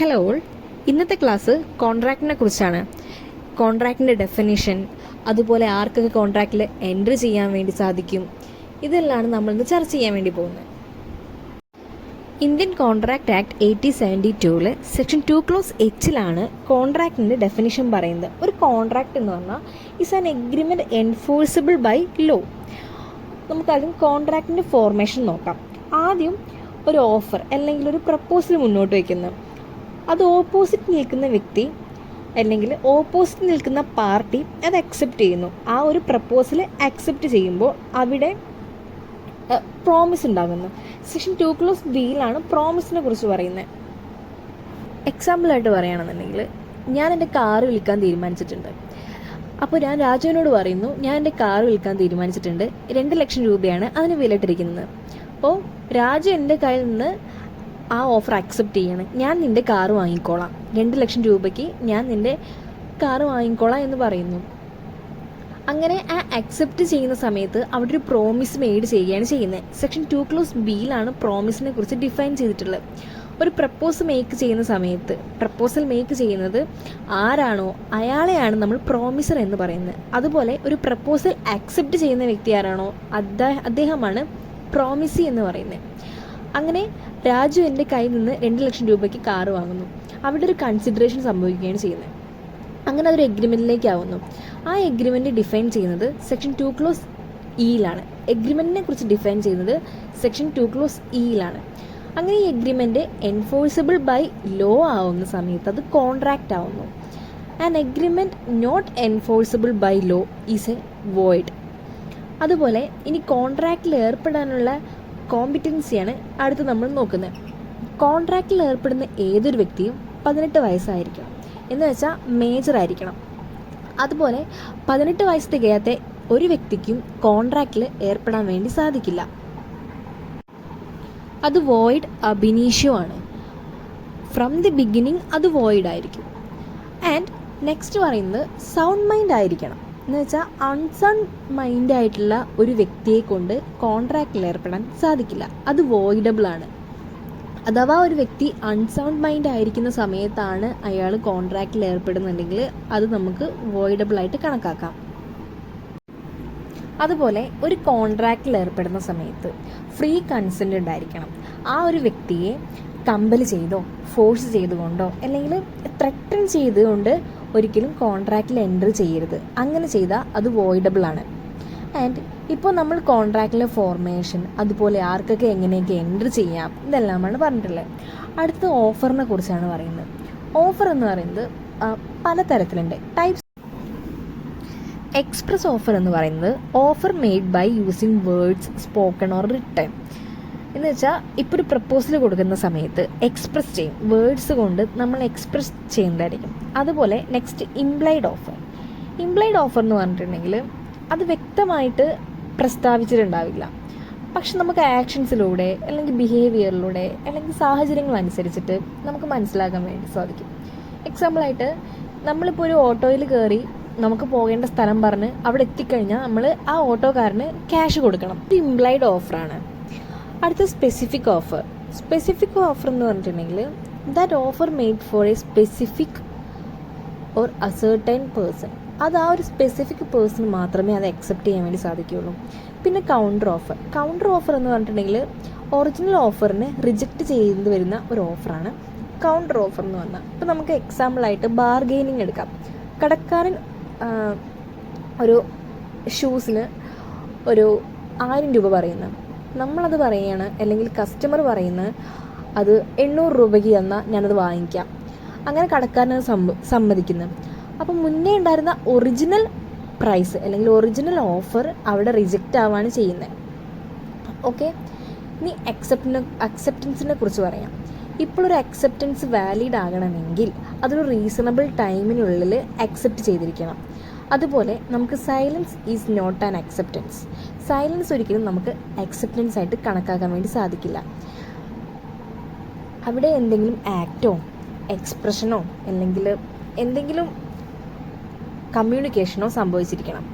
Hello all, ഇന്നത്തെ class കോൺട്രാക്റ്റിനെ കുറിച്ചാണ്. കോൺട്രാക്റ്റിൻ്റെ definition, അതുപോലെ ആർക്കൊക്കെ കോൺട്രാക്റ്റിൽ എൻട്രി ചെയ്യാൻ വേണ്ടി സാധിക്കും, ഇതെല്ലാം നമ്മളിന്ന് ചർച്ച ചെയ്യാൻ വേണ്ടി പോകുന്നത്. Indian contract act 1872 section 2 clause എച്ചിലാണ് കോൺട്രാക്റ്റിൻ്റെ ഡെഫിനിഷൻ പറയുന്നത്. ഒരു കോൺട്രാക്റ്റ് എന്ന് പറഞ്ഞാൽ is an agreement enforceable by law. നമുക്കാദ്യം കോൺട്രാക്റ്റിൻ്റെ ഫോർമേഷൻ നോക്കാം. ആദ്യം ഒരു ഓഫർ അല്ലെങ്കിൽ ഒരു പ്രപ്പോസൽ മുന്നോട്ട് വയ്ക്കുന്നത്, അത് ഓപ്പോസിറ്റ് നിൽക്കുന്ന വ്യക്തി അല്ലെങ്കിൽ ഓപ്പോസിറ്റ് നിൽക്കുന്ന പാർട്ടി അത് അക്സെപ്റ്റ് ചെയ്യുന്നു. ആ ഒരു പ്രപ്പോസൽ അക്സെപ്റ്റ് ചെയ്യുമ്പോൾ അവിടെ പ്രോമിസ് ഉണ്ടാകുന്നു. സെക്ഷൻ 2 ക്ലോസ് ബിയിലാണ് പ്രോമിസിനെ കുറിച്ച് പറയുന്നത്. എക്സാമ്പിളായിട്ട് പറയുകയാണെന്നുണ്ടെങ്കിൽ, ഞാൻ എൻ്റെ കാറ് വിൽക്കാൻ തീരുമാനിച്ചിട്ടുണ്ട്. അപ്പോൾ ഞാൻ രാജുവിനോട് പറയുന്നു, ഞാൻ എൻ്റെ കാറ് വിൽക്കാൻ തീരുമാനിച്ചിട്ടുണ്ട്, 2 ലക്ഷം രൂപയാണ് അതിന് വിലയിട്ടിരിക്കുന്നത്. അപ്പോൾ രാജു എൻ്റെ കയ്യിൽ നിന്ന് ആ ഓഫർ അക്സെപ്റ്റ് ചെയ്യണം. ഞാൻ നിൻ്റെ കാറ് വാങ്ങിക്കോളാം, 2 ലക്ഷം രൂപയ്ക്ക് ഞാൻ നിൻ്റെ കാറ് വാങ്ങിക്കോളാം എന്ന് പറയുന്നു. അങ്ങനെ ആ അക്സെപ്റ്റ് ചെയ്യുന്ന സമയത്ത് അവിടെ ഒരു പ്രോമിസ് മെയ്ഡ് ചെയ്യുകയാണ് ചെയ്യുന്നത്. സെക്ഷൻ 2 ക്ലോസ് ബിയിലാണ് പ്രോമിസിനെ കുറിച്ച് ഡിഫൈൻ ചെയ്തിട്ടുള്ളത്. ഒരു പ്രപ്പോസൽ മേക്ക് ചെയ്യുന്ന സമയത്ത് പ്രപ്പോസൽ മേക്ക് ചെയ്യുന്നത് ആരാണോ അയാളെയാണ് നമ്മൾ പ്രോമിസർ എന്ന് പറയുന്നത്. അതുപോലെ ഒരു പ്രപ്പോസൽ അക്സെപ്റ്റ് ചെയ്യുന്ന വ്യക്തി ആരാണോ അദ്ദേഹമാണ് പ്രോമിസി എന്ന് പറയുന്നത്. അങ്ങനെ രാജു എൻ്റെ കയ്യിൽ നിന്ന് 2 ലക്ഷം രൂപയ്ക്ക് കാറ് വാങ്ങുന്നു. അവിടെ ഒരു കൺസിഡറേഷൻ സംഭവിക്കുകയാണ് ചെയ്യുന്നത്. അങ്ങനെ അതൊരു എഗ്രിമെൻറ്റിലേക്ക് ആവുന്നു. ആ എഗ്രിമെൻറ്റ് ഡിഫൈൻ ചെയ്യുന്നത് സെക്ഷൻ 2 ക്ലോസ് ഇയിലാണ്. എഗ്രിമെൻറ്റിനെ കുറിച്ച് ഡിഫൈൻ ചെയ്യുന്നത് സെക്ഷൻ 2 ക്ലോസ് ഇയിലാണ്. അങ്ങനെ ഈ എഗ്രിമെൻറ്റ് എൻഫോഴ്സിബിൾ ബൈ ലോ ആവുന്ന സമയത്ത് അത് കോൺട്രാക്റ്റ് ആവുന്നു. An agreement not enforceable by law is a void. അതുപോലെ ഇനി കോൺട്രാക്റ്റിൽ ഏർപ്പെടാനുള്ള കോമ്പിറ്റൻസിയാണ് അടുത്ത് നമ്മൾ നോക്കുന്നത്. കോൺട്രാക്റ്റിൽ ഏർപ്പെടുന്ന ഏതൊരു വ്യക്തിയും 18 വയസ്സായിരിക്കണം, എന്ന് വെച്ചാൽ മേജർ ആയിരിക്കണം. അതുപോലെ 18 വയസ്സ് തികയാത്ത ഒരു വ്യക്തിക്കും കോൺട്രാക്റ്റിൽ ഏർപ്പെടാൻ വേണ്ടി സാധിക്കില്ല. അത് വോയിഡ് അബിനീഷ്യോ ആണ്. ഫ്രം ദി ബിഗിനിങ് അത് വോയിഡ് ആയിരിക്കും. ആൻഡ് നെക്സ്റ്റ് പറയുന്നത് സൗണ്ട് മൈൻഡ് ആയിരിക്കണം, എന്ന് വെച്ചാൽ അൺസൗണ്ട് മൈൻഡ് ആയിട്ടുള്ള ഒരു വ്യക്തിയെ കൊണ്ട് കോൺട്രാക്റ്റിൽ ഏർപ്പെടാൻ സാധിക്കില്ല. അത് വോയിഡബിൾ ആണ്. അഥവാ ഒരു വ്യക്തി അൺസൗണ്ട് മൈൻഡ് ആയിരിക്കുന്ന സമയത്താണ് അയാൾ കോൺട്രാക്റ്റിൽ ഏർപ്പെടുന്നുണ്ടെങ്കിൽ അത് നമുക്ക് വോയിഡബിൾ ആയിട്ട് കണക്കാക്കാം. അതുപോലെ ഒരു കോൺട്രാക്റ്റിൽ ഏർപ്പെടുന്ന സമയത്ത് ഫ്രീ കൺസെൻ്റ് ഉണ്ടായിരിക്കണം. ആ ഒരു വ്യക്തിയെ കമ്പൽ ചെയ്തോ ഫോഴ്സ് ചെയ്തുകൊണ്ടോ അല്ലെങ്കിൽ ത്രെറ്റൻ ചെയ്തുകൊണ്ട് ഒരിക്കലും കോൺട്രാക്റ്റിൽ എൻട്രി ചെയ്യരുത്. അങ്ങനെ ചെയ്താൽ അത് വോയിഡബിൾ ആണ്. ആൻഡ് ഇപ്പോൾ നമ്മൾ കോൺട്രാക്റ്റിലെ ഫോർമേഷൻ, അതുപോലെ ആർക്കൊക്കെ എങ്ങനെയൊക്കെ എൻട്രി ചെയ്യാം, ഇതെല്ലാമാണ് പറഞ്ഞിട്ടുള്ളത്. അടുത്ത ഓഫറിനെ കുറിച്ചാണ് പറയുന്നത്. ഓഫർ എന്ന് പറയുന്നത് പലതരത്തിലുണ്ട്. ടൈപ്സ്. എക്സ്പ്രസ് ഓഫർ എന്ന് പറയുന്നത് offer made by using words spoken or written. എന്ന് വെച്ചാൽ ഇപ്പോൾ ഒരു പ്രപ്പോസൽ കൊടുക്കുന്ന സമയത്ത് എക്സ്പ്രസ് ചെയ്യും, വേർഡ്സ് കൊണ്ട് നമ്മൾ എക്സ്പ്രസ് ചെയ്യുന്നതായിരിക്കും. അതുപോലെ next implied offer. Implied offer എന്ന് പറഞ്ഞിട്ടുണ്ടെങ്കിൽ അത് വ്യക്തമായിട്ട് പ്രസ്താവിച്ചിട്ടുണ്ടാവില്ല, പക്ഷെ നമുക്ക് ആക്ഷൻസിലൂടെ അല്ലെങ്കിൽ ബിഹേവിയറിലൂടെ അല്ലെങ്കിൽ സാഹചര്യങ്ങൾ അനുസരിച്ചിട്ട് നമുക്ക് മനസ്സിലാക്കാൻ വേണ്ടി സാധിക്കും. എക്സാമ്പിളായിട്ട് നമ്മളിപ്പോൾ ഒരു ഓട്ടോയിൽ കയറി നമുക്ക് പോകേണ്ട സ്ഥലം പറഞ്ഞ് അവിടെ എത്തിക്കഴിഞ്ഞാൽ നമ്മൾ ആ ഓട്ടോക്കാരന് ക്യാഷ് കൊടുക്കണം. ഇത് ഇംപ്ലൈഡ് ഓഫറാണ്. അടുത്ത സ്പെസിഫിക് ഓഫർ. സ്പെസിഫിക് ഓഫർ എന്ന് പറഞ്ഞിട്ടുണ്ടെങ്കിൽ that offer made for A specific or ascertain person. അത് ആ ഒരു സ്പെസിഫിക് പേഴ്സൺ മാത്രമേ അത് അക്സെപ്റ്റ് ചെയ്യാൻ വേണ്ടി സാധിക്കുകയുള്ളൂ. പിന്നെ കൗണ്ടർ ഓഫർ. കൗണ്ടർ ഓഫർ എന്ന് പറഞ്ഞിട്ടുണ്ടെങ്കിൽ ഒറിജിനൽ ഓഫറിനെ റിജക്റ്റ് ചെയ്ത് വരുന്ന ഒരു ഓഫറാണ് കൗണ്ടർ ഓഫർ എന്ന് പറഞ്ഞാൽ. ഇപ്പോൾ നമുക്ക് എക്സാമ്പിളായിട്ട് ബാർഗെയിനിങ് എടുക്കാം. കടക്കാരൻ ഒരു ഷൂസിന് ഒരു 1000 രൂപ പറയുന്നത്, നമ്മളത് പറയുകയാണ്, അല്ലെങ്കിൽ കസ്റ്റമർ പറയുന്നത് അത് 800 രൂപയ്ക്ക് തന്നാൽ ഞാനത് വാങ്ങിക്കാം. അങ്ങനെ കടക്കാരനത് സമ്മതിക്കുന്നു. അപ്പം മുന്നേ ഉണ്ടായിരുന്ന ഒറിജിനൽ പ്രൈസ് അല്ലെങ്കിൽ ഒറിജിനൽ ഓഫർ അവിടെ റിജക്റ്റ് ആവുകയാണ് ചെയ്യുന്നത്. ഓക്കെ, ഇനി അക്സെപ്റ്റൻസിനെ കുറിച്ച് പറയാം. ഇപ്പോഴൊരു അക്സെപ്റ്റൻസ് വാലിഡ് ആകണമെങ്കിൽ അതൊരു റീസണബിൾ ടൈമിനുള്ളിൽ അക്സെപ്റ്റ് ചെയ്തിരിക്കണം. അതുപോലെ നമുക്ക് silence is not an acceptance. Silence ഒരിക്കലും നമുക്ക് അക്സെപ്റ്റൻസ് ആയിട്ട് കണക്കാക്കാൻ വേണ്ടി സാധിക്കില്ല. അവിടെ എന്തെങ്കിലും ആക്റ്റോ എക്സ്പ്രഷനോ അല്ലെങ്കിൽ എന്തെങ്കിലും കമ്മ്യൂണിക്കേഷനോ സംഭവിച്ചിരിക്കണം.